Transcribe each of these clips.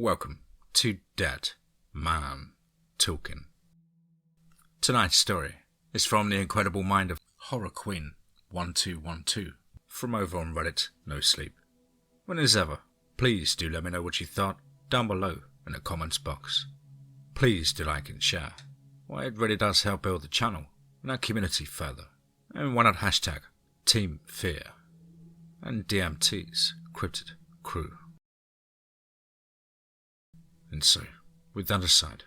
Welcome to Dead Man Talking. Tonight's story is from the incredible mind of HorrorQueen1212 from over on Reddit No Sleep. When as ever, please do let me know what you thought down below in the comments box. Please do like and share. Why, it really does help build the channel and our community further. And why not hashtag TeamFEAR and DMT's Cryptid crew. And so, with that aside,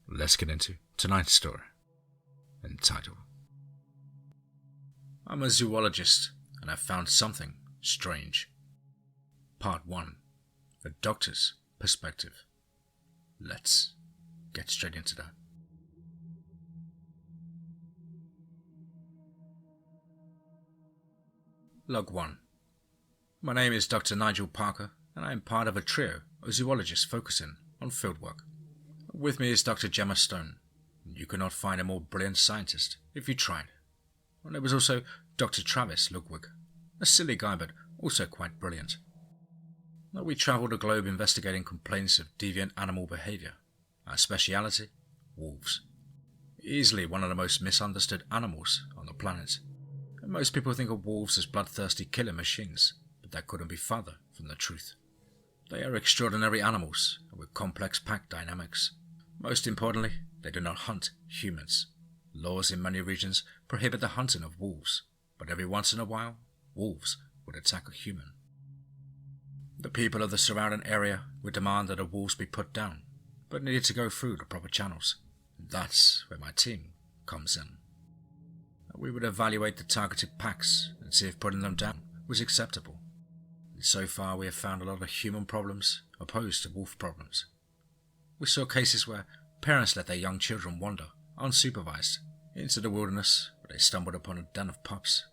let's get into tonight's story, entitled, I'm a zoologist and I've found something strange. Part 1, A Doctor's Perspective. Let's get straight into that. Log 1. My name is Dr. Nigel Parker and I am part of a trio of zoologists focusing on fieldwork. With me is Dr. Jemma Stone. You could not find a more brilliant scientist if you tried. And there was also Dr. Travis Lugwig, a silly guy but also quite brilliant. We travelled the globe investigating complaints of deviant animal behaviour. Our speciality? Wolves. Easily one of the most misunderstood animals on the planet. And most people think of wolves as bloodthirsty killing machines, but that couldn't be further from the truth. They are extraordinary animals with complex pack dynamics. Most importantly, they do not hunt humans. Laws in many regions prohibit the hunting of wolves, but every once in a while, wolves would attack a human. The people of the surrounding area would demand that the wolves be put down, but needed to go through the proper channels. That's where my team comes in. We would evaluate the targeted packs and see if putting them down was acceptable. So far we have found a lot of human problems opposed to wolf problems. We saw cases where parents let their young children wander, unsupervised, into the wilderness where they stumbled upon a den of pups.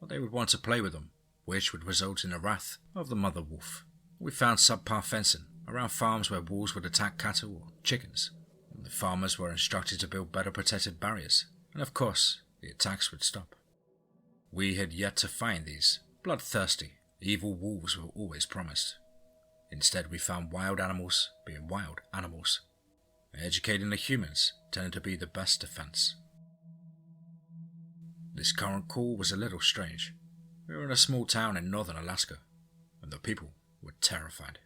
Or they would want to play with them, which would result in the wrath of the mother wolf. We found subpar fencing around farms where wolves would attack cattle or chickens. The farmers were instructed to build better protected barriers, and of course the attacks would stop. We had yet to find these bloodthirsty, evil wolves were always promised. Instead, we found wild animals being wild animals. Educating the humans tended to be the best defense. This current call was a little strange. We were in a small town in northern Alaska, and the people were terrified.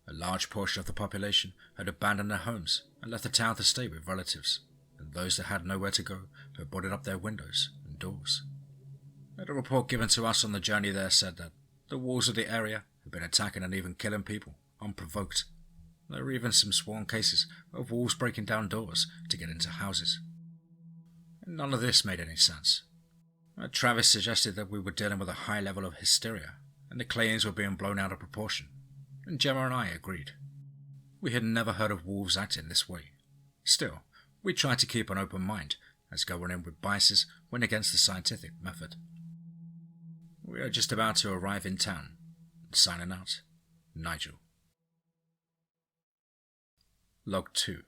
A large portion of the population had abandoned their homes and left the town to stay with relatives, and those that had nowhere to go had boarded up their windows and doors. A report given to us on the journey there said that the wolves of the area had been attacking and even killing people, unprovoked. There were even some sworn cases of wolves breaking down doors to get into houses. None of this made any sense. Travis suggested that we were dealing with a high level of hysteria, and the claims were being blown out of proportion, and Jemma and I agreed. We had never heard of wolves acting this way. Still, we tried to keep an open mind, as going in with biases went against the scientific method. We are just about to arrive in town. Signing out, Nigel. Log 2.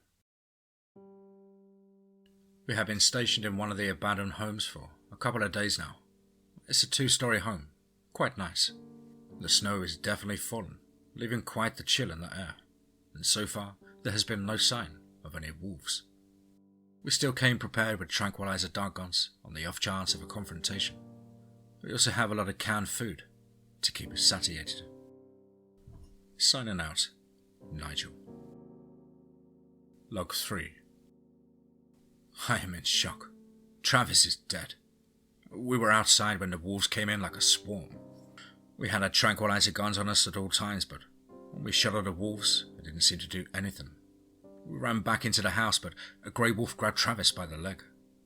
We have been stationed in one of the abandoned homes for a couple of days now. It's a 2-story home, quite nice. The snow is definitely fallen, leaving quite the chill in the air, and so far there has been no sign of any wolves. We still came prepared with tranquilizer dart guns on the off chance of a confrontation. We also have a lot of canned food to keep us satiated. Signing out, Nigel. Log 3. I am in shock. Travis is dead. We were outside when the wolves came in like a swarm. We had our tranquilizer guns on us at all times, but when we shot at the wolves, it didn't seem to do anything. We ran back into the house, but a grey wolf grabbed Travis by the leg.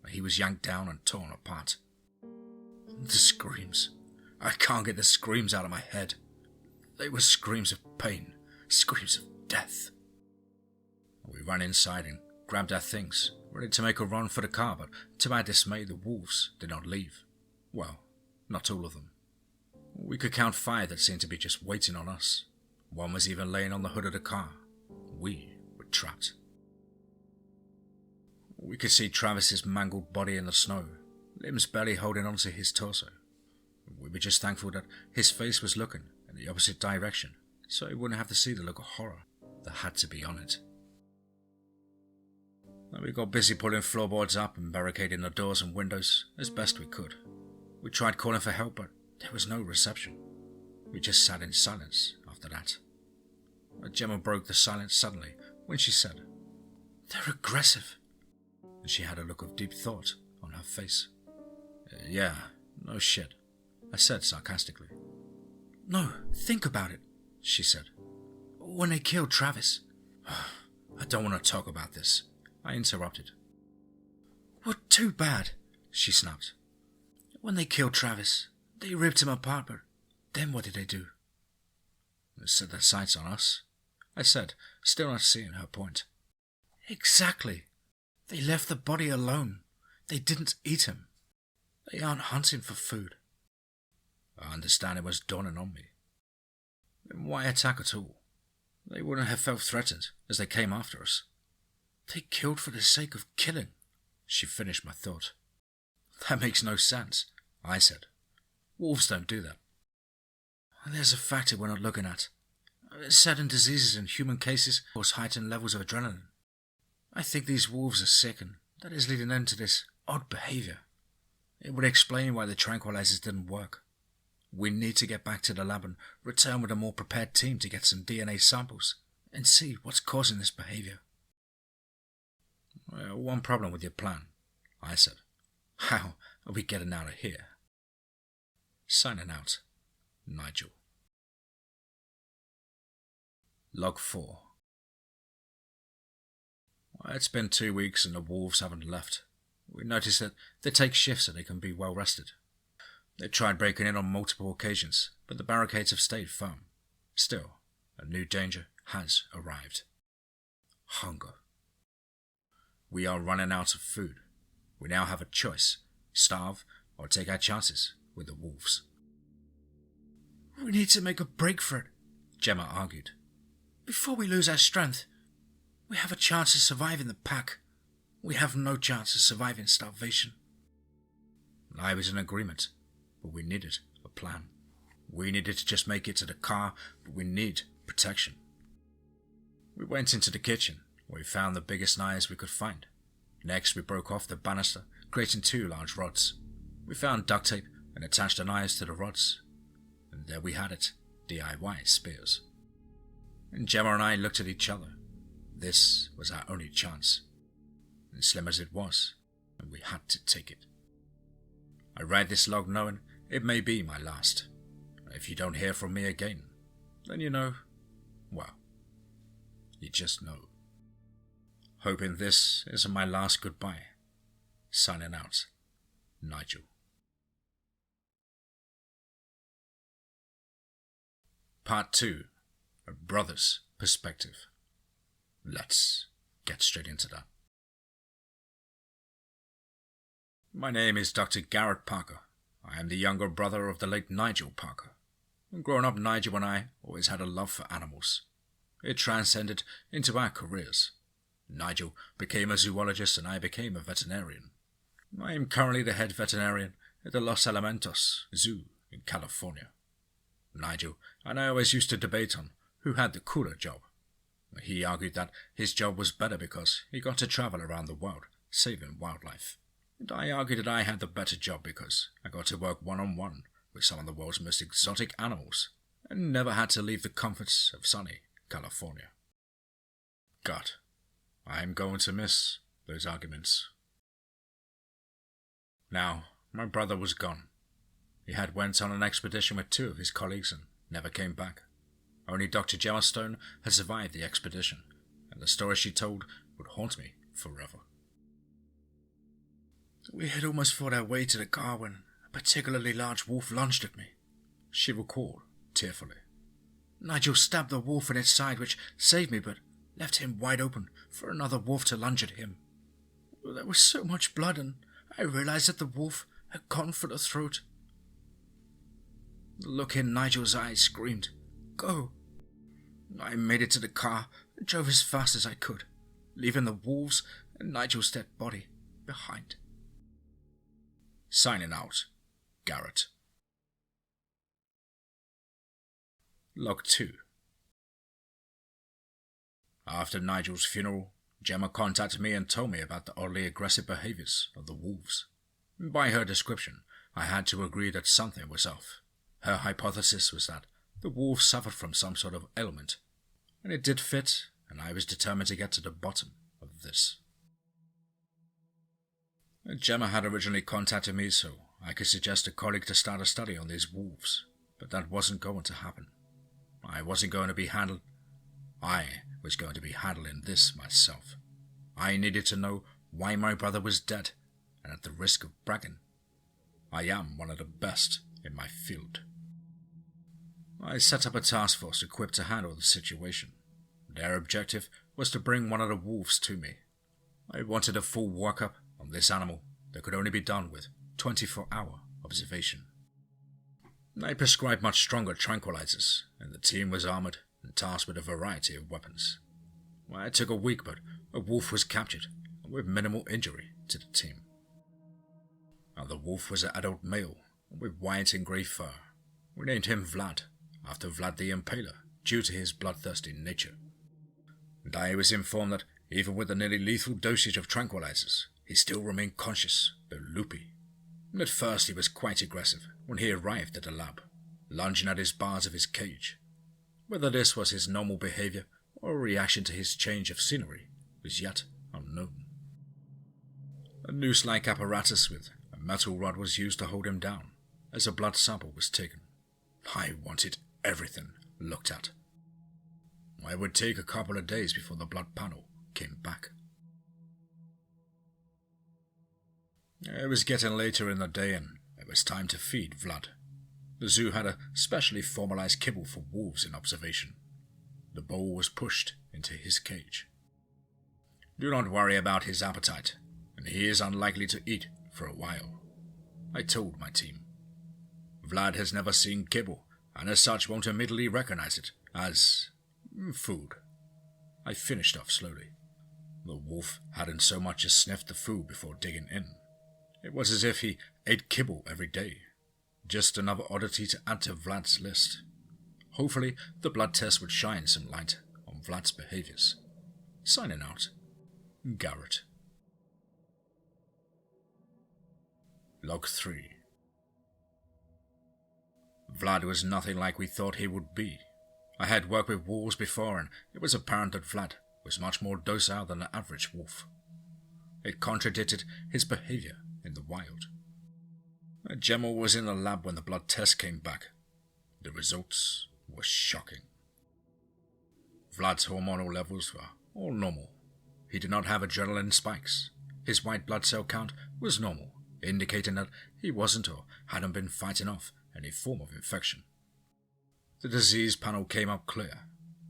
He was yanked down and torn apart. The screams. I can't get the screams out of my head. They were screams of pain, screams of death. We ran inside and grabbed our things, ready to make a run for the car, but to our dismay the wolves did not leave. Well, not all of them. We could count 5 that seemed to be just waiting on us. One was even laying on the hood of the car. We were trapped. We could see Travis's mangled body in the snow, limbs barely holding onto his torso. We were just thankful that his face was looking in the opposite direction, so he wouldn't have to see the look of horror. that had to be on it. We got busy pulling floorboards up and barricading the doors and windows as best we could. We tried calling for help, but there was no reception. We just sat in silence after that. Jemma broke the silence suddenly when she said, "They're aggressive." And she had a look of deep thought on her face. Yeah, no shit," I said sarcastically. "No, think about it," she said. "When they killed Travis." "I don't want to talk about this," I interrupted. "Well, too bad," she snapped. "When they killed Travis, they ripped him apart, but then what did they do?" "They set their sights on us," I said, still not seeing her point. "Exactly. They left the body alone. They didn't eat him. They aren't hunting for food." I understand it was dawning on me. Then why attack at all? They wouldn't have felt threatened as they came after us. "They killed for the sake of killing," she finished my thought. "That makes no sense," I said. "Wolves don't do that." "There's a factor we're not looking at. Certain diseases in human cases cause heightened levels of adrenaline. I think these wolves are sick, and that is leading them to this odd behaviour. It would explain why the tranquilizers didn't work. We need to get back to the lab and return with a more prepared team to get some DNA samples and see what's causing this behaviour." "One problem with your plan," I said. "How are we getting out of here?" Signing out, Nigel. Log 4. It's been 2 weeks and the wolves haven't left. We noticed that they take shifts so they can be well rested. They tried breaking in on multiple occasions, but the barricades have stayed firm. Still, a new danger has arrived. Hunger. We are running out of food. We now have a choice: starve or take our chances with the wolves. "We need to make a break for it," Jemma argued. "Before we lose our strength, we have a chance of surviving the pack. We have no chance of surviving starvation." I was in agreement, but we needed a plan. We needed to just make it to the car, but we need protection. We went into the kitchen, where we found the biggest knives we could find. Next, we broke off the banister, creating 2 large rods. We found duct tape and attached the knives to the rods. And there we had it, DIY spears. And Jemma and I looked at each other. This was our only chance. And slim as it was, and we had to take it. I write this log knowing it may be my last. If you don't hear from me again, then you know, well, you just know. Hoping this isn't my last goodbye. Signing out, Nigel. Part 2. A brother's perspective. Let's get straight into that. My name is Dr. Garrett Parker. I am the younger brother of the late Nigel Parker. Growing up, Nigel and I always had a love for animals. It transcended into our careers. Nigel became a zoologist and I became a veterinarian. I am currently the head veterinarian at the Los Alamitos Zoo in California. Nigel and I always used to debate on who had the cooler job. He argued that his job was better because he got to travel around the world, saving wildlife. And I argued that I had the better job because I got to work one-on-one with some of the world's most exotic animals and never had to leave the comforts of sunny California. God, I am going to miss those arguments. Now, my brother was gone. He had went on an expedition with 2 of his colleagues and never came back. Only Dr. Jemma Stone had survived the expedition, and the story she told would haunt me forever. We had almost fought our way to the car when a particularly large wolf lunged at me, she recalled tearfully. Nigel stabbed the wolf in its side, which saved me, but left him wide open for another wolf to lunge at him. There was so much blood, and I realized that the wolf had gone for the throat. The look in Nigel's eyes screamed, "Go!" I made it to the car and drove as fast as I could, leaving the wolves and Nigel's dead body behind. Signing out, Garrett. Log 2. After Nigel's funeral, Jemma contacted me and told me about the oddly aggressive behaviours of the wolves. By her description, I had to agree that something was off. Her hypothesis was that the wolves suffered from some sort of ailment, and it did fit, and I was determined to get to the bottom of this. Jemma had originally contacted me so I could suggest a colleague to start a study on these wolves, but that wasn't going to happen. I was going to be handling this myself. I needed to know why my brother was dead, and at the risk of bragging, I am one of the best in my field. I set up a task force equipped to handle the situation. Their objective was to bring one of the wolves to me. I wanted a full workup on this animal that could only be done with 24-hour observation. I prescribed much stronger tranquilizers, and the team was armored and tasked with a variety of weapons. It took a week, but a wolf was captured, with minimal injury to the team. The wolf was an adult male, with white and grey fur. We named him Vlad, after Vlad the Impaler, due to his bloodthirsty nature. And I was informed that, even with the nearly lethal dosage of tranquilizers, he still remained conscious, though loopy. At first he was quite aggressive when he arrived at the lab, lunging at his bars of his cage. Whether this was his normal behaviour or a reaction to his change of scenery was yet unknown. A noose-like apparatus with a metal rod was used to hold him down as a blood sample was taken. I wanted everything looked at. It would take a couple of days before the blood panel came back. It was getting later in the day and it was time to feed Vlad. The zoo had a specially formalized kibble for wolves in observation. The bowl was pushed into his cage. Do not worry about his appetite, and he is unlikely to eat for a while, I told my team. Vlad has never seen kibble, and as such won't immediately recognize it as food. I finished off slowly. The wolf hadn't so much as sniffed the food before digging in. It was as if he ate kibble every day. Just another oddity to add to Vlad's list. Hopefully, the blood test would shine some light on Vlad's behaviours. Signing out, Garrett. Log 3. Vlad was nothing like we thought he would be. I had worked with wolves before, and it was apparent that Vlad was much more docile than the average wolf. It contradicted his behaviour in the wild. Jemma was in the lab when the blood test came back. The results were shocking. Vlad's hormonal levels were all normal. He did not have adrenaline spikes. His white blood cell count was normal, indicating that he wasn't or hadn't been fighting off any form of infection. The disease panel came up clear.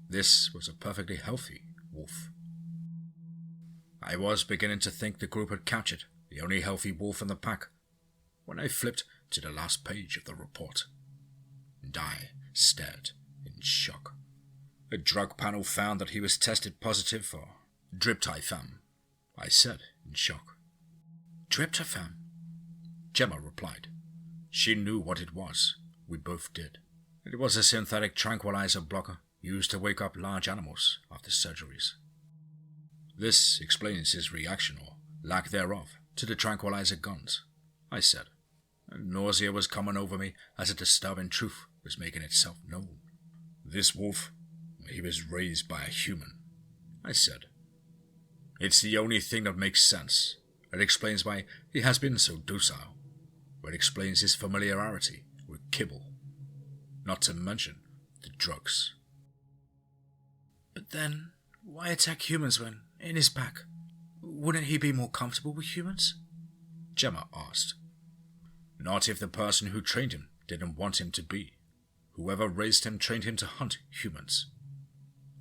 This was a perfectly healthy wolf. I was beginning to think the group had captured the only healthy wolf in the pack when I flipped to the last page of the report. And I stared in shock. A drug panel found that he was tested positive for tryptophan, I said in shock. Tryptophan? Jemma replied. She knew what it was. We both did. It was a synthetic tranquilizer blocker used to wake up large animals after surgeries. This explains his reaction, or lack thereof, to the tranquilizer guns, I said. And nausea was coming over me as a disturbing truth was making itself known. This wolf, he was raised by a human, I said. It's the only thing that makes sense. It explains why he has been so docile. It explains his familiarity with kibble. Not to mention the drugs. But then, why attack humans when in his pack? Wouldn't he be more comfortable with humans? Jemma asked. Not if the person who trained him didn't want him to be. Whoever raised him trained him to hunt humans.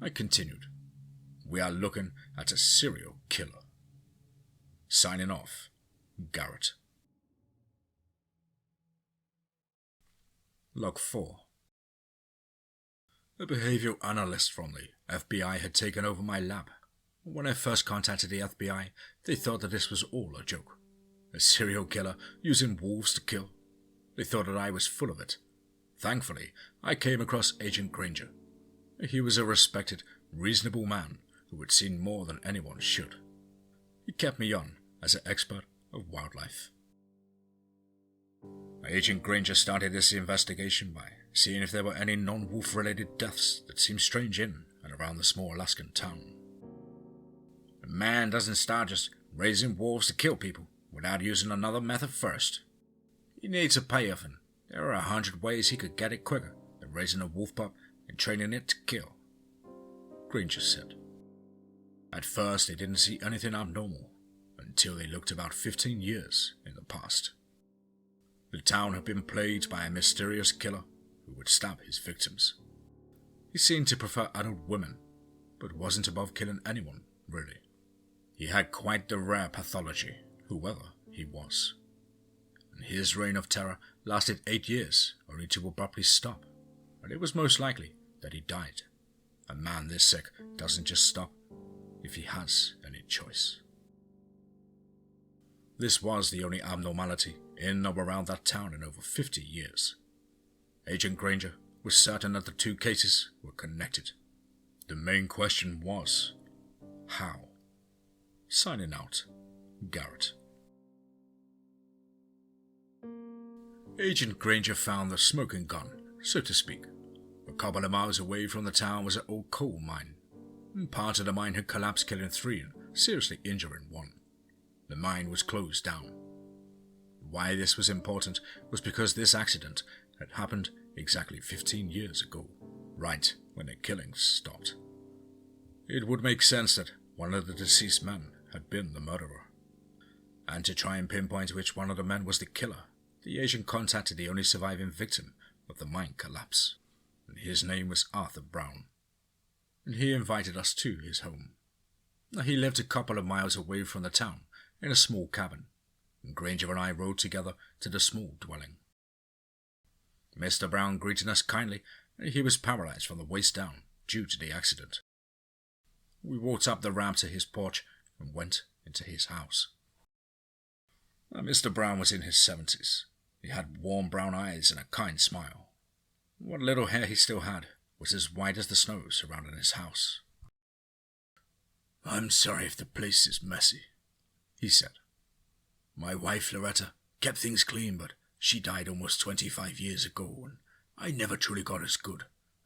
I continued. We are looking at a serial killer. Signing off, Garrett. Log 4. A behaviour analyst from the FBI had taken over my lab. When I first contacted the FBI, they thought that this was all a joke. A serial killer using wolves to kill. They thought that I was full of it. Thankfully, I came across Agent Granger. He was a respected, reasonable man who had seen more than anyone should. He kept me on as an expert of wildlife. Agent Granger started this investigation by seeing if there were any non-wolf related deaths that seemed strange in and around the small Alaskan town. A man doesn't start just raising wolves to kill people without using another method first. He needs a payoff, and there are 100 ways he could get it quicker than raising a wolf pup and training it to kill, Granger said. At first they didn't see anything abnormal until they looked about 15 years in the past. The town had been plagued by a mysterious killer who would stab his victims. He seemed to prefer adult women, but wasn't above killing anyone, really. He had quite the rare pathology, whoever he was. And his reign of terror lasted 8 years, only to abruptly stop, and it was most likely that he died. A man this sick doesn't just stop if he has any choice. This was the only abnormality in or around that town in over 50 years. Agent Granger was certain that the two cases were connected. The main question was, how? Signing out, Garrett. Agent Granger found the smoking gun, so to speak. A couple of miles away from the town was an old coal mine. Part of the mine had collapsed, killing 3 and seriously injuring 1. The mine was closed down. Why this was important was because this accident had happened exactly 15 years ago, right when the killings stopped. It would make sense that one of the deceased men had been the murderer. And to try and pinpoint which one of the men was the killer, the agent contacted the only surviving victim of the mine collapse, and his name was Arthur Brown. And he invited us to his home. He lived a couple of miles away from the town, in a small cabin, and Granger and I rode together to the small dwelling. Mr. Brown greeted us kindly, and he was paralyzed from the waist down due to the accident. We walked up the ramp to his porch and went into his house. Mr. Brown was in his 70s. He had warm brown eyes and a kind smile. What little hair he still had was as white as the snow surrounding his house. "I'm sorry if the place is messy," he said. "My wife, Loretta, kept things clean, but she died almost 25 years ago, and I never truly got as good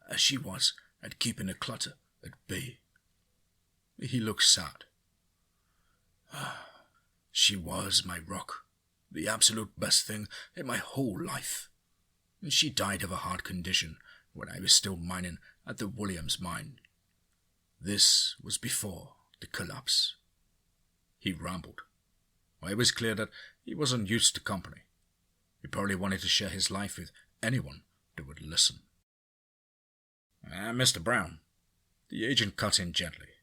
as she was at keeping the clutter at bay." He looked sad. "She was my rock, the absolute best thing in my whole life. She died of a heart condition when I was still mining at the Williams mine. This was before the collapse." He rambled. It was clear that he wasn't used to company. He probably wanted to share his life with anyone that would listen. "Mr. Brown," the agent cut in gently.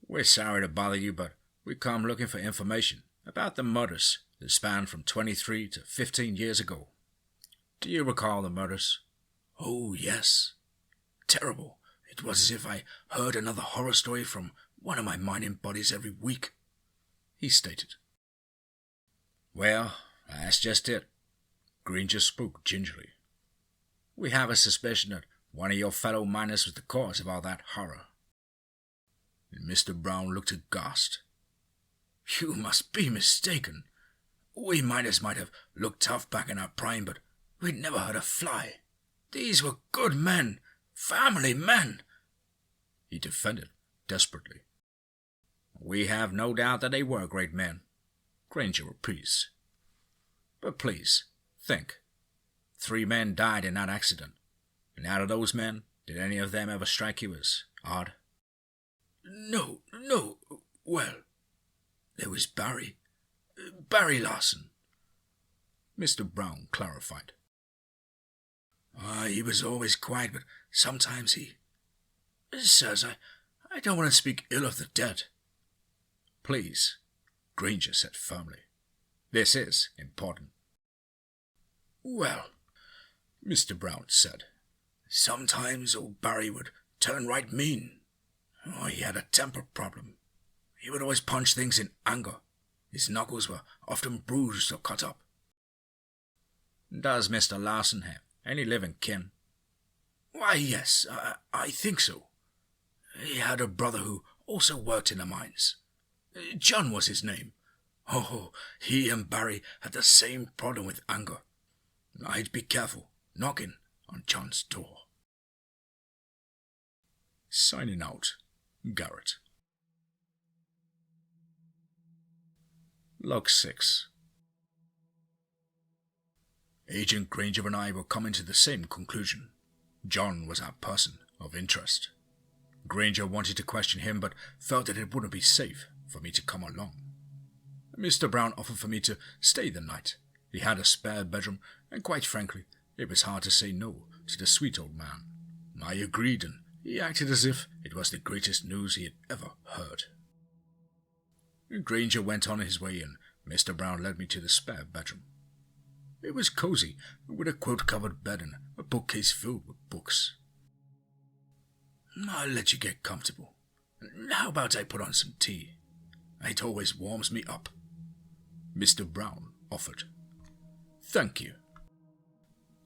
"We're sorry to bother you, but we come looking for information about the murders that spanned from 23 to 15 years ago. Do you recall the murders?" "Oh, yes. Terrible. It was as if I heard another horror story from one of my mining buddies every week," he stated. "Well, that's just it." Granger spoke gingerly. "We have a suspicion that one of your fellow miners was the cause of all that horror." And Mr. Brown looked aghast. "You must be mistaken. We miners might have looked tough back in our prime, but we'd never hurt a fly. These were good men, family men," he defended desperately. "We have no doubt that they were great men," Granger appeased. "But please, think. 3 men died in that accident, and out of those men, did any of them ever strike you as odd?" No. Well, there was Barry Larson," Mr. Brown clarified. "He was always quiet, but sometimes he... Sirs, I don't want to speak ill of the dead." "Please," Granger said firmly. "This is important." "Well," Mr. Brown said, "sometimes old Barry would turn right mean. He had a temper problem. He would always punch things in anger. His knuckles were often bruised or cut up." "Does Mr. Larson have any living kin?" "Why, yes, I think so. He had a brother who also worked in the mines. John was his name. Oh, he and Barry had the same problem with anger. I'd be careful knocking on John's door. Signing out, Garrett. Log 6. Agent Granger and I were coming to the same conclusion. John was our person of interest. Granger wanted to question him, but felt that it wouldn't be safe for me to come along. Mr. Brown offered for me to stay the night. He had a spare bedroom, and quite frankly, it was hard to say no to the sweet old man. I agreed, and he acted as if it was the greatest news he had ever heard. Granger went on his way, and Mr. Brown led me to the spare bedroom. It was cozy, with a quilt-covered bed and a bookcase filled with books. I'll let you get comfortable. How about I put on some tea? It always warms me up. Mr. Brown offered. Thank you.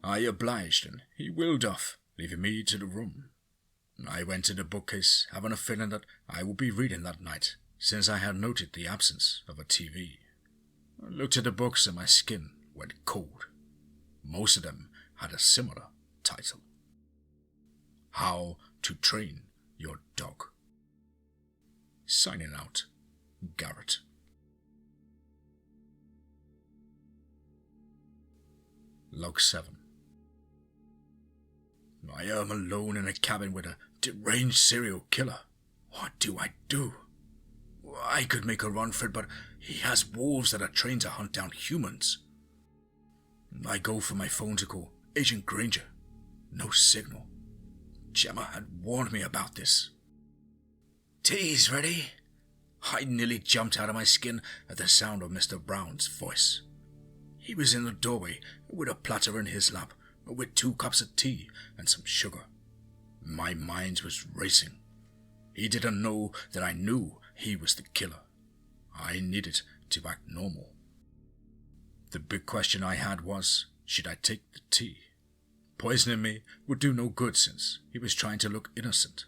I obliged, and he wheeled off, leaving me to the room. I went to the bookcase, having a feeling that I would be reading that night, since I had noted the absence of a TV. I looked at the books and my skin went cold. Most of them had a similar title. How to Train Your Dog. Signing out, Garrett. Log 7. I am alone in a cabin with a deranged serial killer. What do I do? I could make a run for it, but he has wolves that are trained to hunt down humans. I go for my phone to call Agent Granger. No signal. Jemma had warned me about this. Tea's ready. I nearly jumped out of my skin at the sound of Mr. Brown's voice. He was in the doorway with a platter in his lap, with 2 cups of tea and some sugar. My mind was racing. He didn't know that I knew he was the killer. I needed to act normal. The big question I had was, should I take the tea? Poisoning me would do no good since he was trying to look innocent.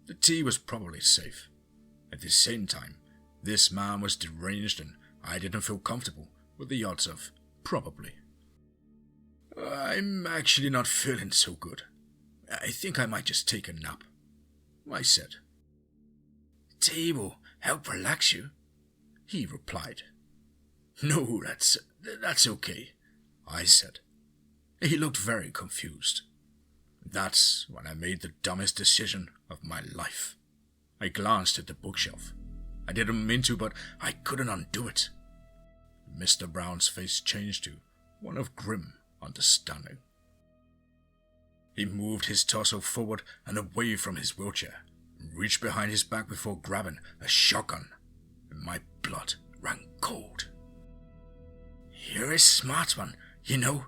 The tea was probably safe. At the same time, this man was deranged and I didn't feel comfortable with the odds of probably. I'm actually not feeling so good. I think I might just take a nap, I said. Tea will help relax you, he replied. No, that's okay, I said. He looked very confused. That's when I made the dumbest decision of my life. I glanced at the bookshelf. I didn't mean to, but I couldn't undo it. Mr. Brown's face changed to one of grim understanding. He moved his torso forward and away from his wheelchair, reached behind his back before grabbing a shotgun, and my blood ran cold. You're a smart one, you know.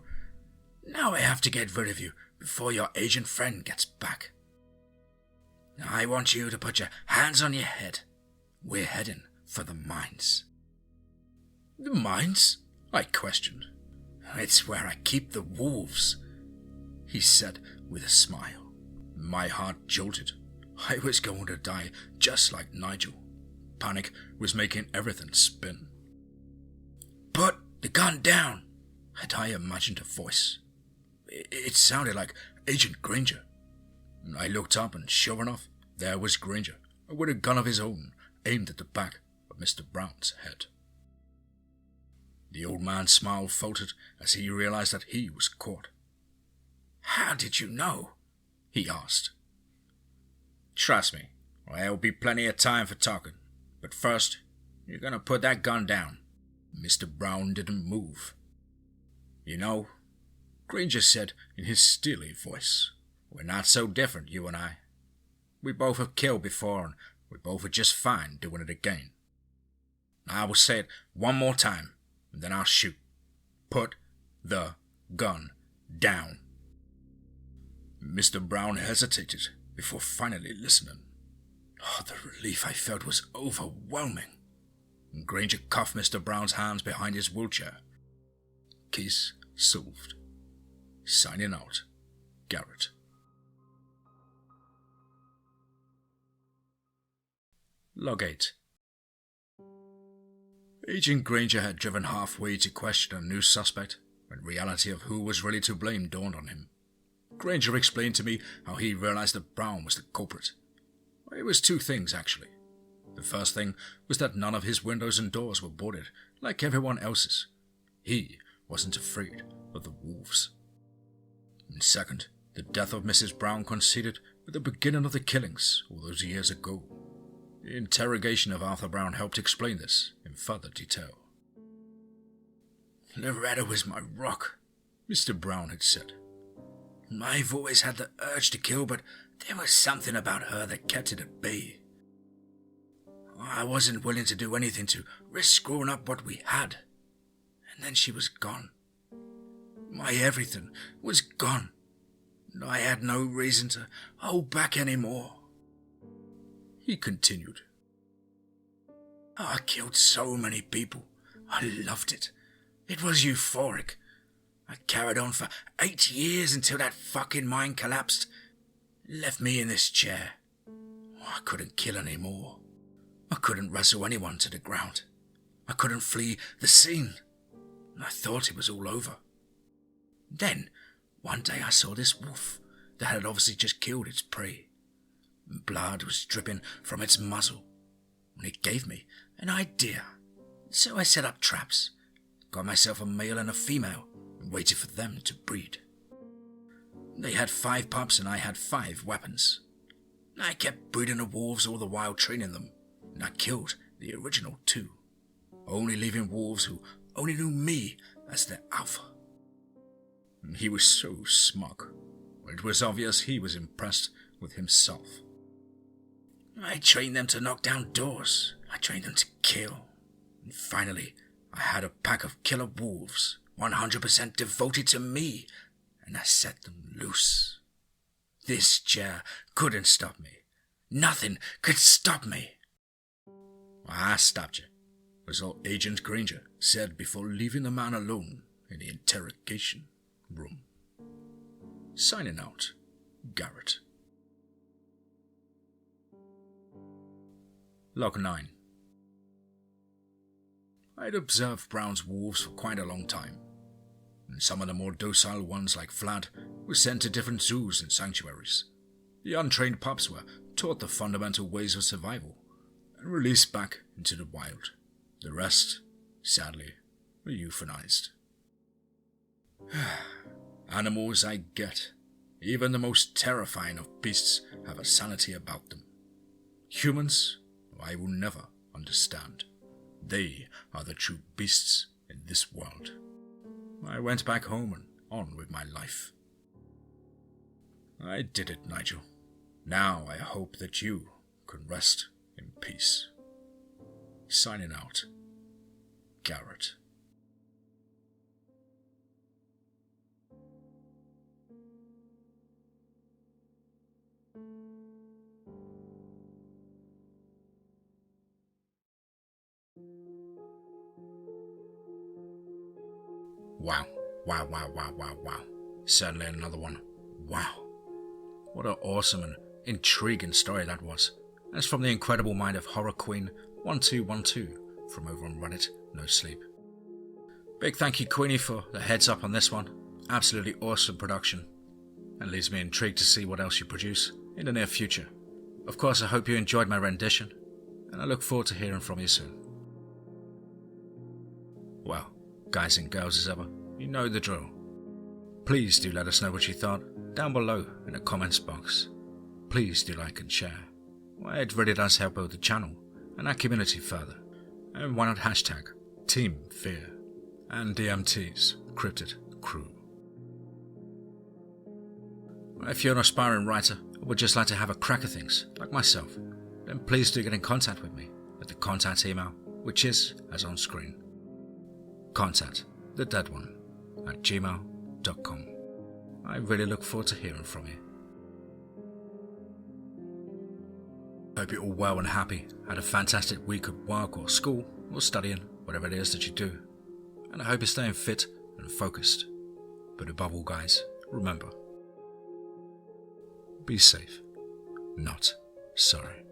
Now I have to get rid of you before your agent friend gets back. I want you to put your hands on your head. We're heading for the mines. The mines? I questioned. It's where I keep the wolves, he said with a smile. My heart jolted. I was going to die just like Nigel. Panic was making everything spin. Put the gun down, and I imagined a voice. It sounded like Agent Granger. I looked up and sure enough, there was Granger, with a gun of his own aimed at the back of Mr. Brown's head. The old man's smile faltered as he realized that he was caught. How did you know? He asked. Trust me, there'll be plenty of time for talking. But first, you're gonna put that gun down. Mr. Brown didn't move. You know, Granger said in his steely voice, we're not so different, you and I. We both have killed before, and we both are just fine doing it again. I will say it one more time, and then I'll shoot. Put the gun down. Mr. Brown hesitated before finally listening. The relief I felt was overwhelming. Granger cuffed Mr. Brown's hands behind his wheelchair. Case solved. Signing out, Garrett. Log 8. Agent Granger had driven halfway to question a new suspect when reality of who was really to blame dawned on him. Granger explained to me how he realized that Brown was the culprit. It was two things, actually. The first thing was that none of his windows and doors were boarded like everyone else's. He wasn't afraid of the wolves. And second, the death of Mrs. Brown coincided with the beginning of the killings all those years ago. The interrogation of Arthur Brown helped explain this in further detail. "Loretta was my rock," Mr. Brown had said. "I've always had the urge to kill, but there was something about her that kept it at bay. I wasn't willing to do anything to risk screwing up what we had. And then she was gone. My everything was gone. I had no reason to hold back anymore." He continued. "I killed so many people. I loved it. It was euphoric. I carried on for 8 years until that fucking mine collapsed. It left me in this chair. I couldn't kill anymore. I couldn't wrestle anyone to the ground. I couldn't flee the scene. I thought it was all over. Then, one day I saw this wolf that had obviously just killed its prey. Blood was dripping from its muzzle. And it gave me an idea. So I set up traps, got myself a male and a female, and waited for them to breed. They had 5 pups and I had 5 weapons. I kept breeding the wolves all the while training them, and I killed the original 2, only leaving wolves who only knew me as their alpha. And he was so smug. It was obvious he was impressed with himself. I trained them to knock down doors. I trained them to kill. And finally, I had a pack of killer wolves, 100% devoted to me, and I set them loose. This chair couldn't stop me. Nothing could stop me. "I stopped you," was all Agent Granger said before leaving the man alone in the interrogation room. Signing out, Garrett. Log 9. I had observed Brown's wolves for quite a long time, and some of the more docile ones like Vlad were sent to different zoos and sanctuaries. The untrained pups were taught the fundamental ways of survival and released back into the wild. The rest, sadly, were euthanized. Animals I get. Even the most terrifying of beasts have a sanity about them. Humans, I will never understand. They are the true beasts in this world. I went back home and on with my life. I did it, Nigel. Now I hope that you can rest in peace. Signing out, Garrett. Wow. Certainly another one. Wow. What an awesome and intriguing story that was. And it's from the incredible mind of HorrorQueen1212 from over on Reddit, No Sleep. Big thank you, Queenie, for the heads up on this one. Absolutely awesome production. And leaves me intrigued to see what else you produce in the near future. Of course, I hope you enjoyed my rendition, and I look forward to hearing from you soon. Well, guys and girls as ever, you know the drill. Please do let us know what you thought down below in the comments box. Please do like and share. Well, it really does help build the channel and our community further. And why not hashtag TeamFEAR and DMT's Cryptid Crew. If you're an aspiring writer or would just like to have a crack at things, like myself, then please do get in contact with me at the contact email, which is as on screen. contactthedeadone@gmail.com. I really look forward to hearing from you. Hope you're all well and happy, had a fantastic week at work or school or studying, whatever it is that you do. And I hope you're staying fit and focused. But above all, guys, remember, be safe, not sorry.